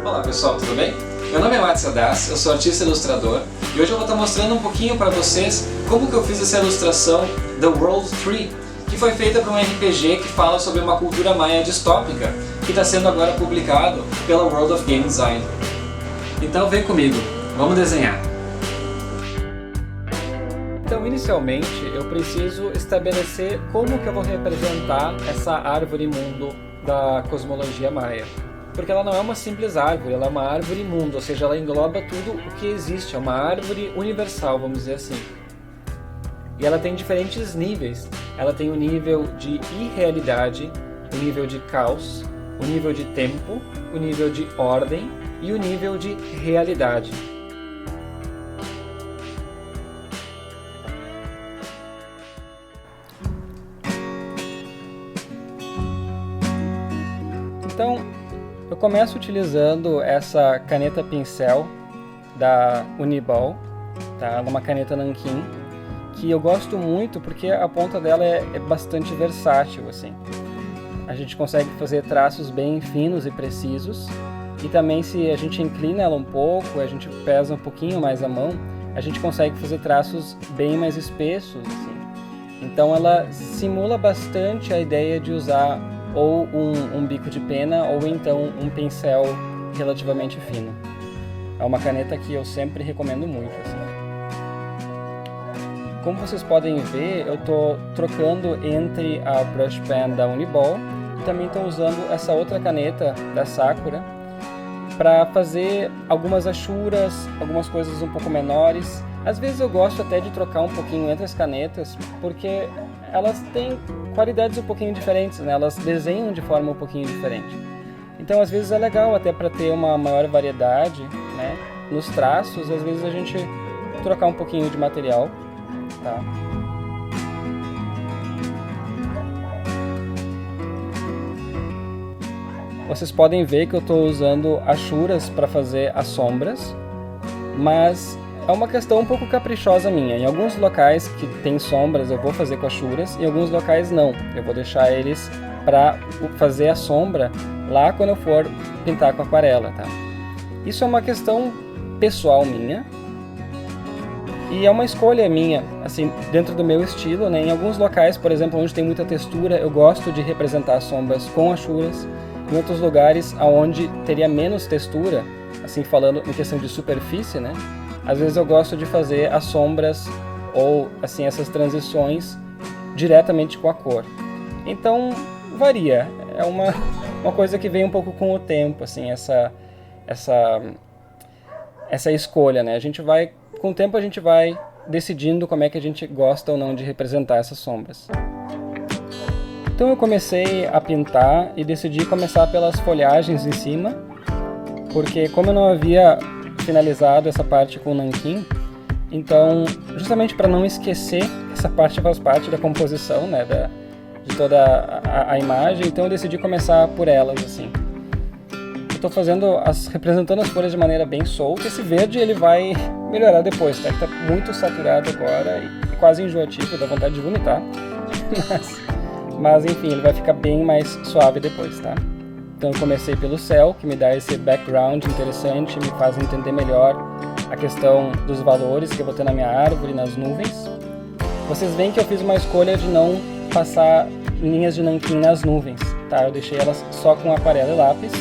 Olá pessoal, tudo bem? Meu nome é Mattia Das, eu sou artista e ilustrador e hoje eu vou estar mostrando um pouquinho para vocês como que eu fiz essa ilustração The World Tree, que foi feita para um RPG que fala sobre uma cultura maia distópica que está sendo agora publicado pela World of Game Design. Então vem comigo, vamos desenhar! Então inicialmente eu preciso estabelecer como que eu vou representar essa árvore mundo da cosmologia maia. Porque ela não é uma simples árvore, ela é uma árvore mundo, ou seja, ela engloba tudo o que existe, é uma árvore universal, vamos dizer assim. E ela tem diferentes níveis. Ela tem o nível de irrealidade, o nível de caos, o nível de tempo, o nível de ordem e o nível de realidade. Então, eu começo utilizando essa caneta pincel da Uniball, tá? Ela é uma caneta nanquim, que eu gosto muito porque a ponta dela é bastante versátil, assim. A gente consegue fazer traços bem finos e precisos, e também se a gente inclina ela um pouco, a gente pesa um pouquinho mais a mão, a gente consegue fazer traços bem mais espessos, assim. Então ela simula bastante a ideia de usar ou um bico de pena, ou então um pincel relativamente fino. É uma caneta que eu sempre recomendo muito, assim. Como vocês podem ver, eu estou trocando entre a Brush Pen da Uniball e também estou usando essa outra caneta da Sakura para fazer algumas achuras, algumas coisas um pouco menores. Às vezes eu gosto até de trocar um pouquinho entre as canetas, porque elas têm qualidades um pouquinho diferentes, né? Elas desenham de forma um pouquinho diferente. Então às vezes é legal até para ter uma maior variedade, né? Nos traços, às vezes a gente trocar um pouquinho de material, tá? Vocês podem ver que eu estou usando achuras para fazer as sombras, mas é uma questão um pouco caprichosa minha. Em alguns locais que tem sombras eu vou fazer com achuras, em alguns locais não. Eu vou deixar eles para fazer a sombra lá quando eu for pintar com aquarela, tá? Isso é uma questão pessoal minha e é uma escolha minha, assim, dentro do meu estilo, né? Em alguns locais, por exemplo, onde tem muita textura, eu gosto de representar as sombras com achuras. Em outros lugares, onde teria menos textura, assim falando em questão de superfície, né? Às vezes eu gosto de fazer as sombras ou assim essas transições diretamente com a cor. Então varia, é uma coisa que vem um pouco com o tempo, assim, essa escolha, né? Com o tempo a gente vai decidindo como é que a gente gosta ou não de representar essas sombras. Então eu comecei a pintar e decidi começar pelas folhagens em cima, porque como eu não havia finalizado essa parte com o nanquim, então justamente para não esquecer, essa parte faz parte da composição, né, de toda a imagem, então eu decidi começar por elas, assim. Eu estou representando as folhas de maneira bem solta. Esse verde ele vai melhorar depois, tá? Está muito saturado agora e quase enjoativo, dá vontade de vomitar, mas enfim, ele vai ficar bem mais suave depois, tá? Então eu comecei pelo céu, que me dá esse background interessante, me faz entender melhor a questão dos valores que eu vou ter na minha árvore, nas nuvens. Vocês veem que eu fiz uma escolha de não passar linhas de nanquim nas nuvens, tá? Eu deixei elas só com aquarela e lápis,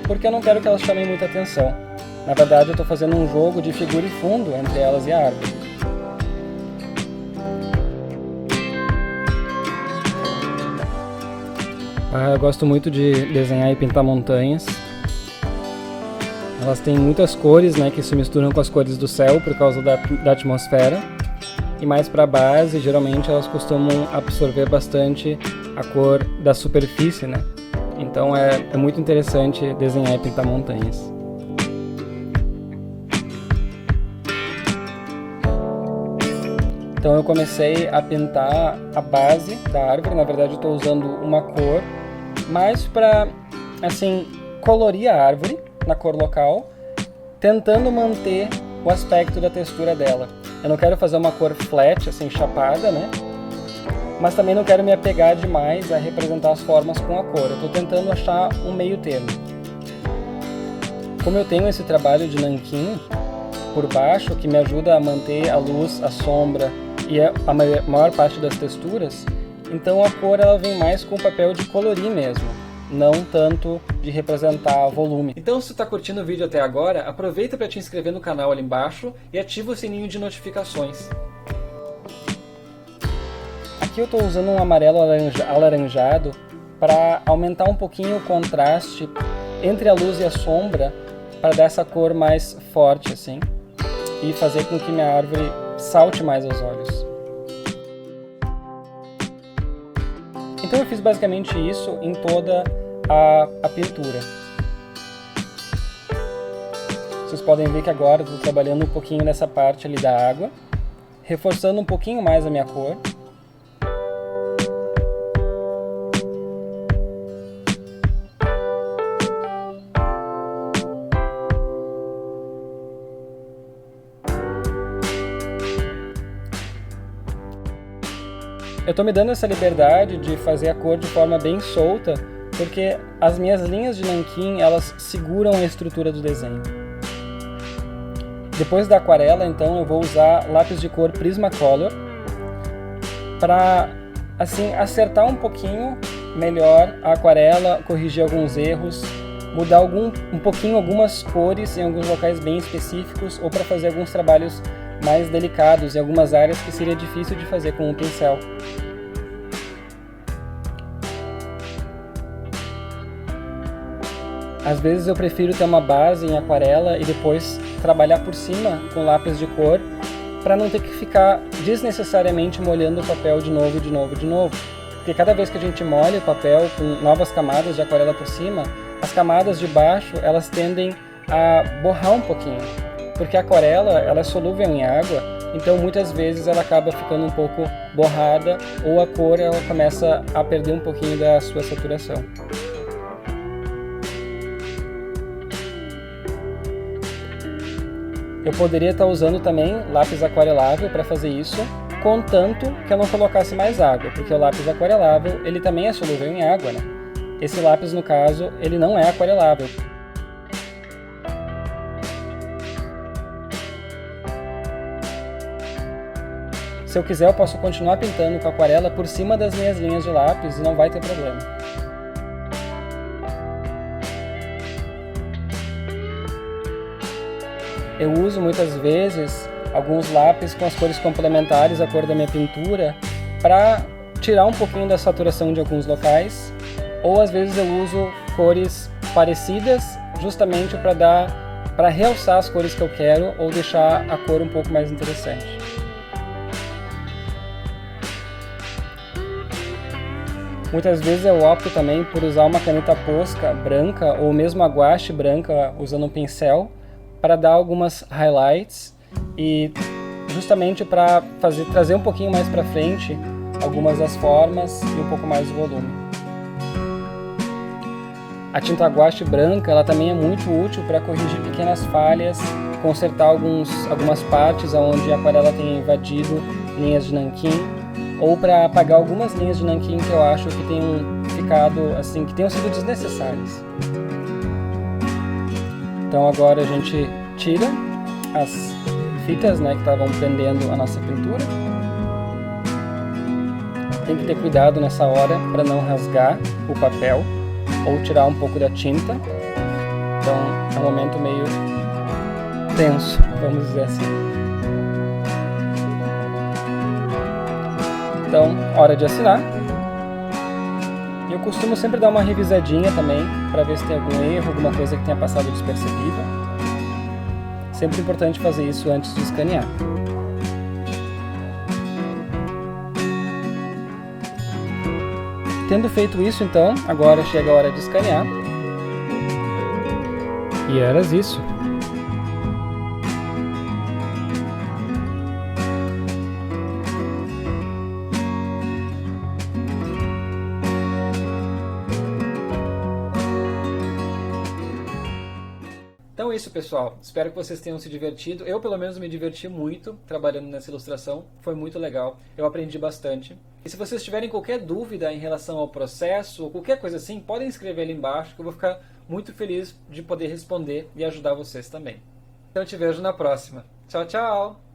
porque eu não quero que elas chamem muita atenção. Na verdade eu estou fazendo um jogo de figura e fundo entre elas e a árvore. Eu gosto muito de desenhar e pintar montanhas. Elas têm muitas cores, né, que se misturam com as cores do céu por causa da atmosfera. E mais para a base, geralmente elas costumam absorver bastante a cor da superfície, né? Então é muito interessante desenhar e pintar montanhas. Então eu comecei a pintar a base da árvore. Na verdade eu estou usando uma cor mais para, assim, colorir a árvore na cor local, tentando manter o aspecto da textura dela. Eu não quero fazer uma cor flat, assim, chapada, né? Mas também não quero me apegar demais a representar as formas com a cor. Eu estou tentando achar um meio termo. Como eu tenho esse trabalho de nanquim por baixo, que me ajuda a manter a luz, a sombra e a maior parte das texturas, então a cor ela vem mais com o papel de colorir mesmo, não tanto de representar volume. Então, se tu está curtindo o vídeo até agora, aproveita para te inscrever no canal ali embaixo e ativa o sininho de notificações. Aqui eu estou usando um amarelo alaranjado para aumentar um pouquinho o contraste entre a luz e a sombra, para dar essa cor mais forte assim e fazer com que minha árvore salte mais aos olhos. Então eu fiz basicamente isso em toda a pintura. Vocês podem ver que agora estou trabalhando um pouquinho nessa parte ali da água, reforçando um pouquinho mais a minha cor. Eu estou me dando essa liberdade de fazer a cor de forma bem solta, porque as minhas linhas de nanquim, elas seguram a estrutura do desenho. Depois da aquarela, então, eu vou usar lápis de cor Prismacolor para, assim, acertar um pouquinho melhor a aquarela, corrigir alguns erros, mudar um pouquinho algumas cores em alguns locais bem específicos, ou para fazer alguns trabalhos mais delicados em algumas áreas que seria difícil de fazer com um pincel. Às vezes eu prefiro ter uma base em aquarela e depois trabalhar por cima com lápis de cor, para não ter que ficar desnecessariamente molhando o papel de novo. Porque cada vez que a gente molha o papel com novas camadas de aquarela por cima, as camadas de baixo elas tendem a borrar um pouquinho. Porque a aquarela ela é solúvel em água, então muitas vezes ela acaba ficando um pouco borrada, ou a cor ela começa a perder um pouquinho da sua saturação. Eu poderia estar usando também lápis aquarelável para fazer isso, contanto que eu não colocasse mais água, porque o lápis aquarelável ele também é solúvel em água, né? Esse lápis, no caso, ele não é aquarelável. Se eu quiser, eu posso continuar pintando com aquarela por cima das minhas linhas de lápis e não vai ter problema. Eu uso muitas vezes alguns lápis com as cores complementares à cor da minha pintura para tirar um pouquinho da saturação de alguns locais, ou às vezes eu uso cores parecidas justamente para realçar as cores que eu quero ou deixar a cor um pouco mais interessante. Muitas vezes eu opto também por usar uma caneta posca branca ou mesmo a guache branca usando um pincel para dar algumas highlights e justamente para trazer um pouquinho mais para frente algumas das formas e um pouco mais do volume. A tinta guache branca ela também é muito útil para corrigir pequenas falhas, consertar algumas partes onde a aquarela tenha invadido linhas de nanquim, ou para apagar algumas linhas de nanquim que eu acho que tenham ficado assim, que tenham sido desnecessárias. Então agora a gente tira as fitas, né, que estavam prendendo a nossa pintura. Tem que ter cuidado nessa hora para não rasgar o papel ou tirar um pouco da tinta. Então é um momento meio tenso, vamos dizer assim. Então, hora de assinar. Eu costumo sempre dar uma revisadinha também, para ver se tem algum erro, alguma coisa que tenha passado despercebida. Sempre importante fazer isso antes de escanear. Tendo feito isso, então, agora chega a hora de escanear. E era isso. Então é isso, pessoal. Espero que vocês tenham se divertido. Eu, pelo menos, me diverti muito trabalhando nessa ilustração. Foi muito legal. Eu aprendi bastante. E se vocês tiverem qualquer dúvida em relação ao processo ou qualquer coisa assim, podem escrever ali embaixo que eu vou ficar muito feliz de poder responder e ajudar vocês também. Então eu te vejo na próxima. Tchau, tchau!